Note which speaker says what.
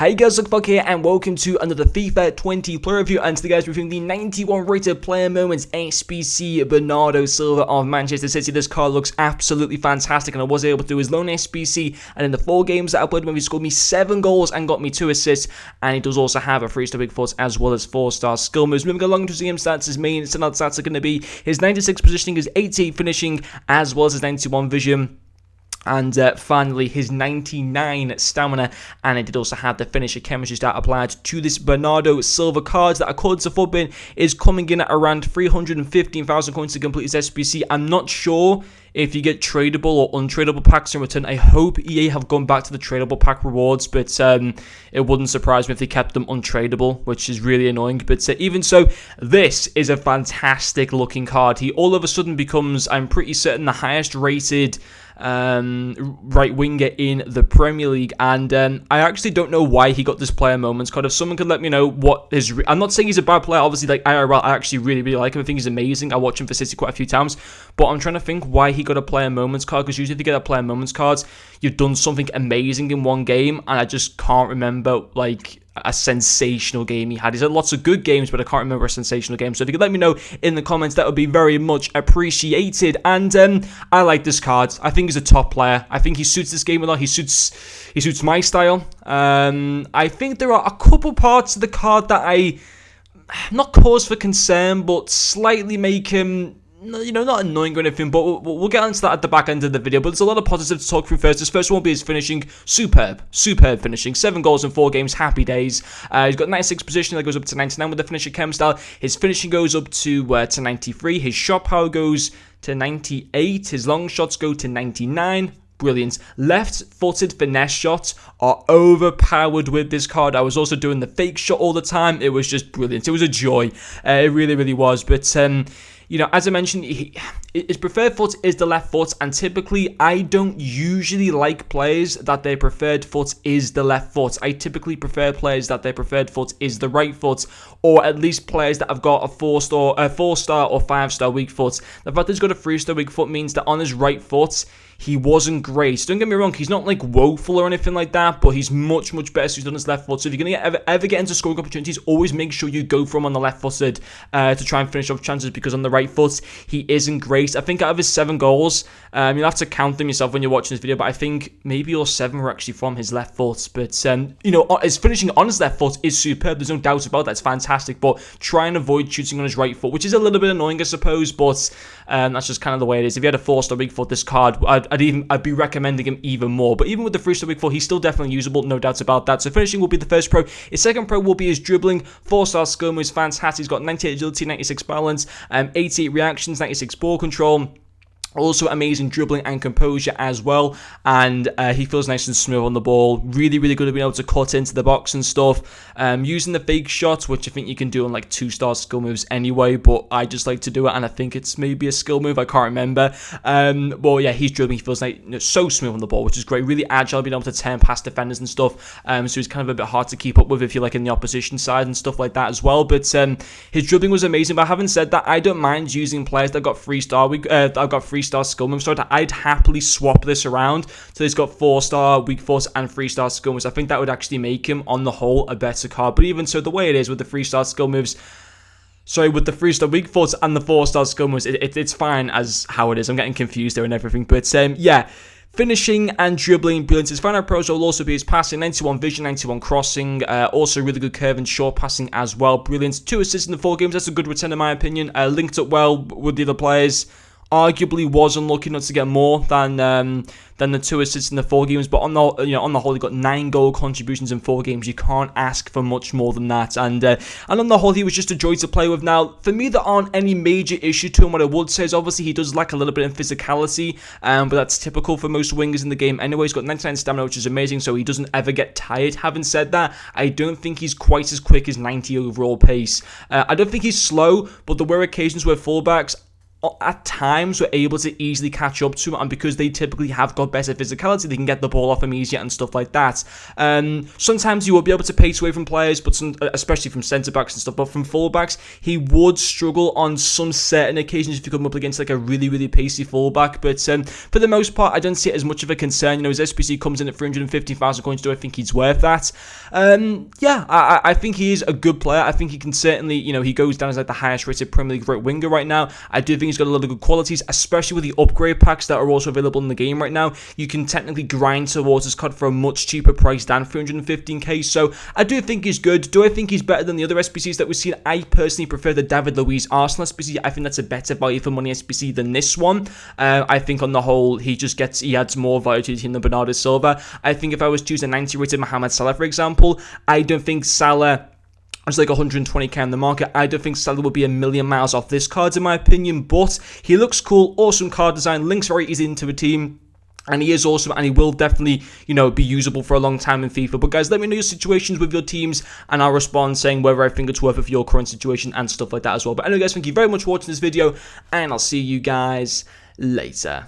Speaker 1: Hey guys, Luke here and welcome to another FIFA 20 player review, and today guys we're reviewing the 91 rated player moments SBC Bernardo Silva of Manchester City. This card looks absolutely fantastic and I was able to do his lone SBC, and in the 4 games that I played with him he scored me 7 goals and got me 2 assists, and he does also have a 3-star big foot as well as 4-star skill moves. Moving along to the game stats, his main standout stats are going to be his 96 positioning, his 88 finishing as well as his 91 vision. And finally, his 99 stamina, and I did also have the finisher chemistry stat applied to this Bernardo Silva card that, according to Footbin, is coming in at around 315,000 coins to complete his SBC. I'm not sure if you get tradable or untradeable packs in return. I hope EA have gone back to the tradable pack rewards, but it wouldn't surprise me if they kept them untradeable, which is really annoying. But even so, this is a fantastic looking card. He all of a sudden becomes, I'm pretty certain, the highest rated right winger in the Premier League, and I actually don't know why he got this player moments card. If someone could let me know what his I'm not saying he's a bad player, obviously, like IRL, I actually really like him. I think he's amazing. I watch him for City quite a few times, but I'm trying to think why he got a player moments card, because usually if you get a player moments cards, you've done something amazing in one game, and I just can't remember like a sensational game he had. He's had lots of good games, but I can't remember a sensational game. So if you could let me know in the comments, that would be very much appreciated. And I like this card. I think he's a top player. I think he suits this game a lot. He suits my style. I think there are a couple parts of the card that not cause for concern, but slightly make him, you know, not annoying or anything, but we'll get into that at the back end of the video. But there's a lot of positives to talk through first. This first one will be his finishing. Superb finishing. 7 goals in 4 games. Happy days. He's got 96 position that goes up to 99 with the finisher chem style. His finishing goes up to 93. His shot power goes to 98. His long shots go to 99. Brilliant. Left-footed finesse shots are overpowered with this card. I was also doing the fake shot all the time. It was just brilliant. It was a joy. It really, really was. But you know, as I mentioned, his preferred foot is the left foot, and typically I don't usually like players that their preferred foot is the left foot. I typically prefer players that their preferred foot is the right foot, or at least players that have got a 4-star or 5-star weak foot. The fact that he's got a 3-star weak foot means that on his right foot, he wasn't great. Don't get me wrong, he's not like woeful or anything like that, but he's much better suited on his left foot. So if you're going to ever get into scoring opportunities, always make sure you go for him on the left footed to try and finish off chances, because on the right foot, he isn't great. I think out of his 7 goals, you'll have to count them yourself when you're watching this video, but I think maybe all 7 were actually from his left foot. But, you know, his finishing on his left foot is superb. There's no doubt about that. It's fantastic, but try and avoid shooting on his right foot, which is a little bit annoying, I suppose, but that's just kind of the way it is. If you had a 4-star weak foot, this card, I'd be recommending him even more. But even with the 3-star weak foot, he's still definitely usable, no doubts about that. So finishing will be the first pro. His second pro will be his dribbling. 4-star skill moves, fantastic. He's got 98 agility, 96 balance, 88 reactions, 96 ball control. Also amazing dribbling and composure as well, and he feels nice and smooth on the ball. Really good at being able to cut into the box and stuff. Using the fake shots, which I think you can do on like 2-star skill moves anyway, but I just like to do it, and I think it's maybe a skill move, I can't remember. Well, yeah, he's dribbling. He feels like, you know, so smooth on the ball, which is great. Really agile, being able to turn past defenders and stuff. So he's kind of a bit hard to keep up with if you're like in the opposition side and stuff like that as well. But his dribbling was amazing. But having said that, I don't mind using players that got 3-star skill moves. So I'd happily swap this around. So he's got 4-star weak foot and 3-star skill moves. I think that would actually make him, on the whole, a better card. But even so, the way it is with the 3-star skill moves, with the 3-star weak foot and the 4-star skill moves, it's fine as how it is. I'm getting confused there and everything. But yeah, finishing and dribbling, brilliant. His final pros will also be his passing, 91 vision, 91 crossing, also really good curve and short passing as well. Brilliant. 2 assists in the 4 games. That's a good return in my opinion. Linked up well with the other players. Arguably was unlucky not to get more than the 2 assists in the 4 games, but on the whole, he got 9 goal contributions in 4 games. You can't ask for much more than that, and on the whole, he was just a joy to play with. Now, for me, there aren't any major issue to him. What I would say is, obviously, he does lack a little bit in physicality, but that's typical for most wingers in the game anyway. He's got 99 stamina, which is amazing, so he doesn't ever get tired. Having said that, I don't think he's quite as quick as 90 overall pace. I don't think he's slow, but there were occasions where fullbacks at times were able to easily catch up to him, and because they typically have got better physicality, they can get the ball off him easier and stuff like that. Sometimes you will be able to pace away from players, but especially from centre-backs and stuff, but from full-backs, he would struggle on some certain occasions if you come up against like a really, really pacey full-back, but for the most part, I don't see it as much of a concern. You know, his SPC comes in at 350,000 coins, do I think he's worth that? Yeah, I think he is a good player. I think he can certainly, you know, he goes down as like the highest rated Premier League right winger right now. I do think he's got a lot of good qualities, especially with the upgrade packs that are also available in the game right now. You can technically grind towards his card for a much cheaper price than 315k, so I do think he's good. Do I think he's better than the other SPCs that we've seen? I personally prefer the David Luiz Arsenal SPC. I think that's a better value for money SPC than this one. I think on the whole, he adds more value to the team than Bernardo Silva. I think if I was choosing a 90 rated Mohamed Salah, for example, I don't think Salah, it's like 120k in the market. I don't think Salah will be a million miles off this card in my opinion, but he looks cool, awesome card design, links very easy into a team. And he is awesome, and he will definitely, you know, be usable for a long time in FIFA. But guys, let me know your situations with your teams, and I'll respond saying whether I think it's worth it for your current situation and stuff like that as well. But anyway, guys, thank you very much for watching this video, and I'll see you guys later.